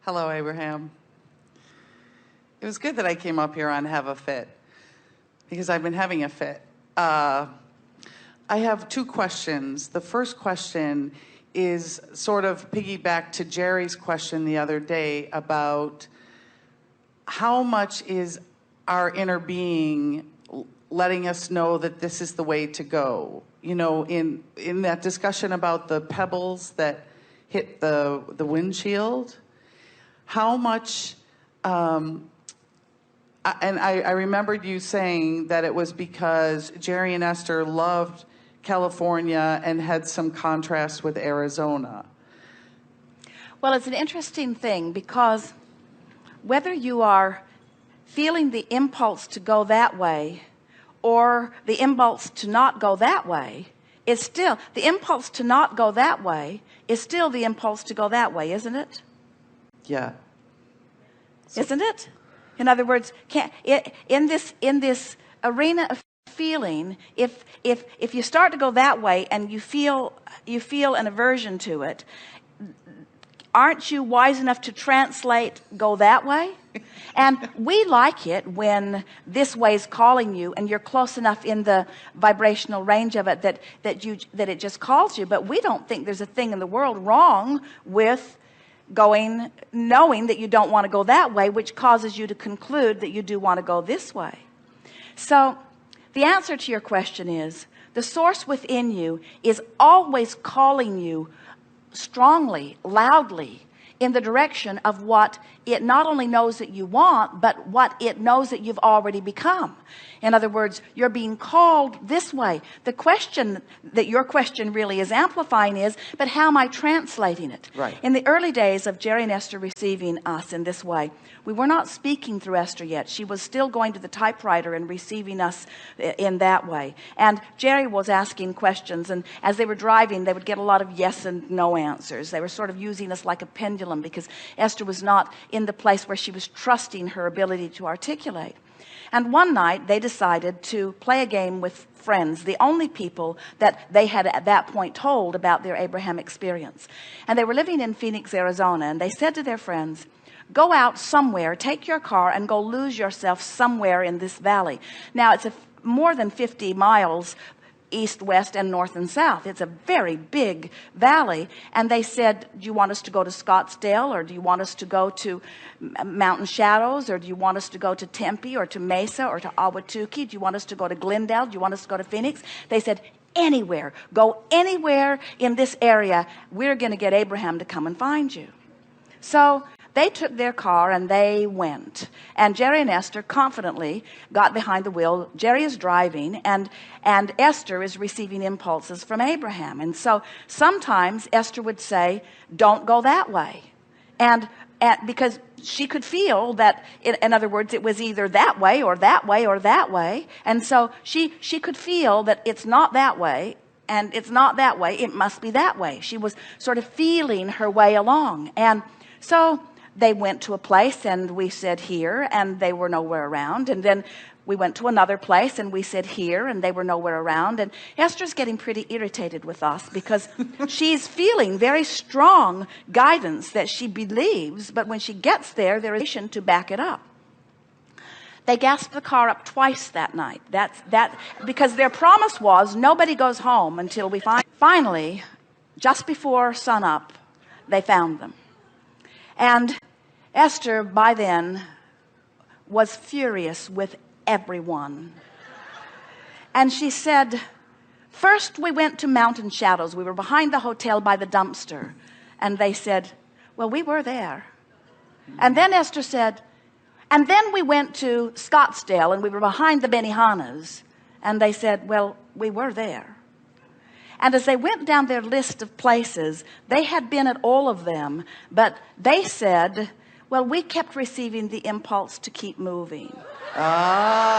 Hello, Abraham. It was good that I came up here on Have a Fit, because I've been having a fit. I have two questions. The first question is sort of piggyback to Jerry's question the other day about how much is our inner being letting us know that this is the way to go. You know, in that discussion about the pebbles that hit the windshield, how much, and I remembered you saying that it was because Jerry and Esther loved California and had some contrast with Arizona. Well, it's an interesting thing, because whether you are feeling the impulse to go that way or the impulse to not go that way, is still the impulse to not go that way is still the impulse to go that way, isn't it? Yeah. Isn't it? In other words, in this arena of feeling, if you start to go that way and you feel an aversion to it, aren't you wise enough to translate go that way? And we like it when this way is calling you and you're close enough in the vibrational range of it that it just calls you. But we don't think there's a thing in the world wrong with knowing that you don't want to go that way, which causes you to conclude that you do want to go this way. So the answer to your question is, the source within you is always calling you strongly, loudly, in the direction of what it not only knows that you want, but what it knows that you've already become. In other words, you're being called this way. The question that your question really is amplifying is, but how am I translating it? Right. In the early days of Jerry and Esther receiving us in this way, we were not speaking through Esther yet. She was still going to the typewriter and receiving us in that way. And Jerry was asking questions, and as they were driving, they would get a lot of yes and no answers. They were sort of using us like a pendulum, because Esther was not in the place where she was trusting her ability to articulate. And one night they decided to play a game with friends, the only people that they had at that point told about their Abraham experience. And they were living in Phoenix, Arizona, and they said to their friends, go out somewhere, take your car and go lose yourself somewhere in this valley. Now it's more than 50 miles east, west, and north and south. It's a very big valley. And they said, do you want us to go to Scottsdale, or do you want us to go to Mountain Shadows, or do you want us to go to Tempe or to Mesa or to Ahwatukee? Do you want us to go to Glendale? Do you want us to go to Phoenix? They said, anywhere, go anywhere in this area. We're going to get Abraham to come and find you. So they took their car and they went, and Jerry and Esther confidently got behind the wheel. Jerry is driving, and Esther is receiving impulses from Abraham. And so sometimes Esther would say, don't go that way, and because she could feel that, in other words, it was either that way or that way or that way. And so she could feel that it's not that way, and it's not that way, it must be that way. She was sort of feeling her way along. And so they went to a place and we said here, and they were nowhere around. And then we went to another place and we said here, and they were nowhere around. And Esther's getting pretty irritated with us, because she's feeling very strong guidance that she believes, but when she gets there, there is to back it up. They gassed the car up twice that night. That because their promise was nobody goes home until we finally, just before sunup, they found them. And Esther, by then, was furious with everyone. And she said, first we went to Mountain Shadows. We were behind the hotel by the dumpster. And they said, well, we were there. And then Esther said, and then we went to Scottsdale and we were behind the Benihanas. And they said, well, we were there. And as they went down their list of places, they had been at all of them, but they said, well, we kept receiving the impulse to keep moving. Ah.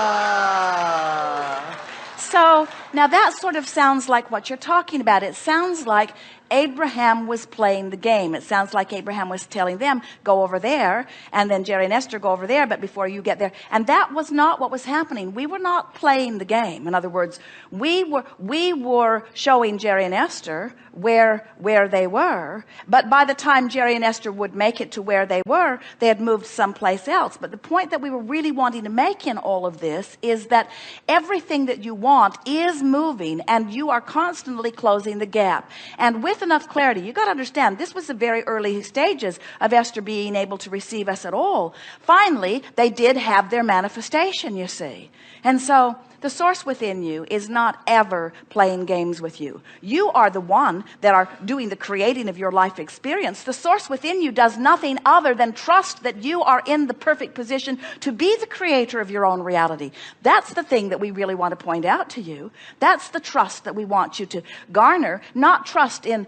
So now that sort of sounds like what you're talking about. It sounds like Abraham was playing the game. It sounds like Abraham was telling them, go over there, and then Jerry and Esther go over there, but before you get there. And that was not what was happening. We were not playing the game. In other words, we were showing Jerry and Esther where they were, but by the time Jerry and Esther would make it to where they were, they had moved someplace else. But the point that we were really wanting to make in all of this is that everything that you want is moving, and you are constantly closing the gap. And with enough clarity, you got to understand, this was the very early stages of Esther being able to receive us at all. Finally, they did have their manifestation, you see. And so the source within you is not ever playing games with you. You are the one that are doing the creating of your life experience. The source within you does nothing other than trust that you are in the perfect position to be the creator of your own reality. That's the thing that we really want to point out to you. That's the trust that we want you to garner, not trust in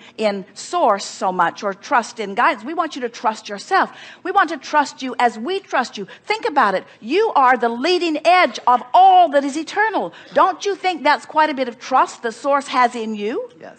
source so much, or trust in guidance. We want you to trust yourself. We want to trust you as we trust you. Think about it. You are the leading edge of all that is eternal. Don't you think that's quite a bit of trust the source has in you? Yes.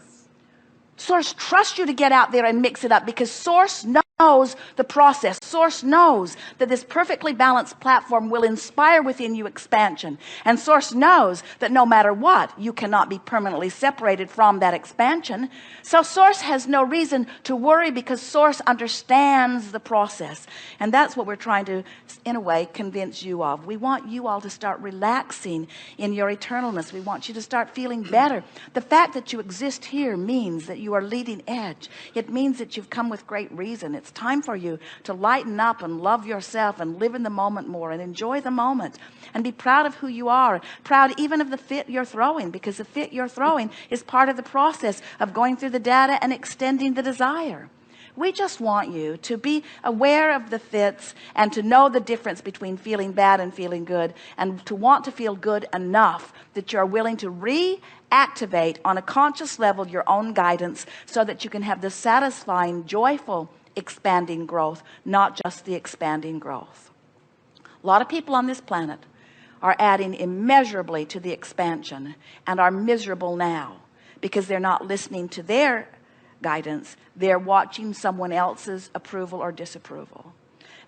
Source trusts you to get out there and mix it up, because source knows the process. Source knows that this perfectly balanced platform will inspire within you expansion. And source knows that no matter what, you cannot be permanently separated from that expansion. So source has no reason to worry, because source understands the process. And that's what we're trying to, in a way, convince you of. We want you all to start relaxing in your eternalness. We want you to start feeling better. The fact that you exist here means that you are leading edge. It means that you've come with great reason. It's time for you to lighten up and love yourself and live in the moment more and enjoy the moment and be proud of who you are, proud even of the fit you're throwing, because the fit you're throwing is part of the process of going through the data and extending the desire. We just want you to be aware of the fits and to know the difference between feeling bad and feeling good, and to want to feel good enough that you're willing to reactivate on a conscious level your own guidance, so that you can have the satisfying, joyful, expanding growth, not just the expanding growth. A lot of people on this planet are adding immeasurably to the expansion and are miserable now because they're not listening to their guidance. They're watching someone else's approval or disapproval.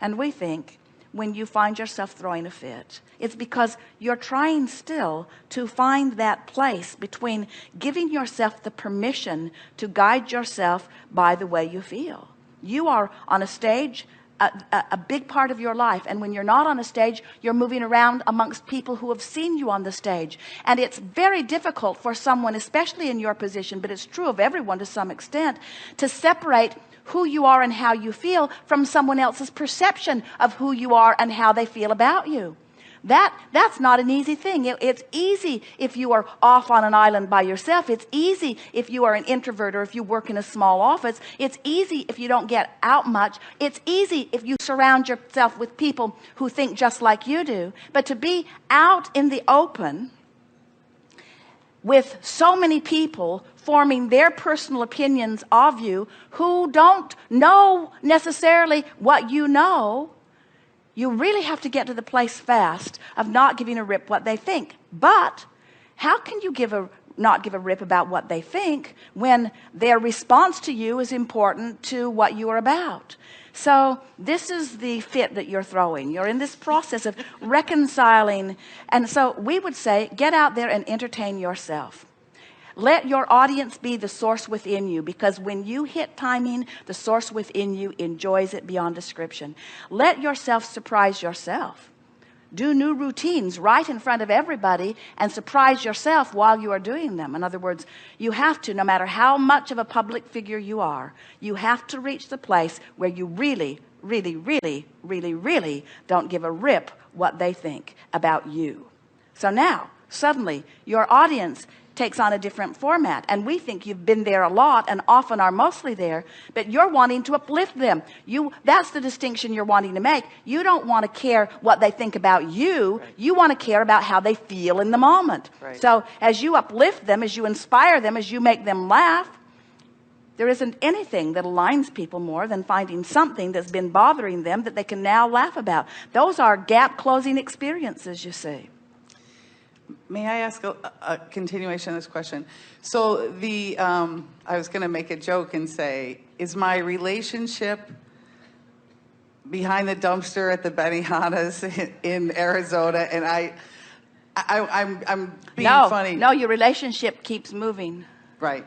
And we think when you find yourself throwing a fit, it's because you're trying still to find that place between giving yourself the permission to guide yourself by the way you feel. You are on a stage, a big part of your life, and when you're not on a stage, you're moving around amongst people who have seen you on the stage, and it's very difficult for someone, especially in your position, but it's true of everyone to some extent, to separate who you are and how you feel from someone else's perception of who you are and how they feel about you. That's not an easy thing. It's easy if you are off on an island by yourself. It's easy if you are an introvert, or if you work in a small office. It's easy if you don't get out much. It's easy if you surround yourself with people who think just like you do. But to be out in the open with so many people forming their personal opinions of you who don't know necessarily what you know, you really have to get to the place fast of not giving a rip what they think. But how can you not give a rip about what they think when their response to you is important to what you are about? So this is the fit that you're throwing. You're in this process of reconciling. And so we would say, get out there and entertain yourself. Let your audience be the source within you, because when you hit timing, the source within you enjoys it beyond description. Let yourself surprise yourself. Do new routines right in front of everybody and surprise yourself while you are doing them. In other words, you have to, no matter how much of a public figure you are, you have to reach the place where you really, really, really, really, really don't give a rip what they think about you. So now, suddenly, your audience takes on a different format, and we think you've been there a lot and often are mostly there, but you're wanting to uplift them. That's the distinction you're wanting to make. You don't want to care what they think about you. Right. You want to care about how they feel in the moment. Right. So as you uplift them, as you inspire them, as you make them laugh, there isn't anything that aligns people more than finding something that's been bothering them that they can now laugh about. Those are gap closing experiences, you see. May I ask a continuation of this question? So I was going to make a joke and say, is my relationship behind the dumpster at the Benihana's in Arizona, and I'm being funny. No, your relationship keeps moving. Right.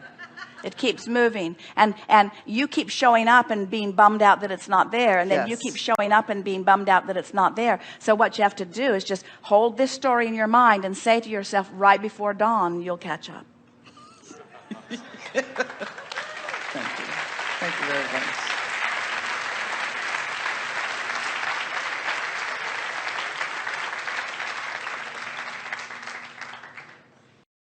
It keeps moving, and you keep showing up and being bummed out that it's not there, and then you keep showing up and being bummed out that it's not there. So what you have to do is just hold this story in your mind and say to yourself, right before dawn you'll catch up. Thank you very much.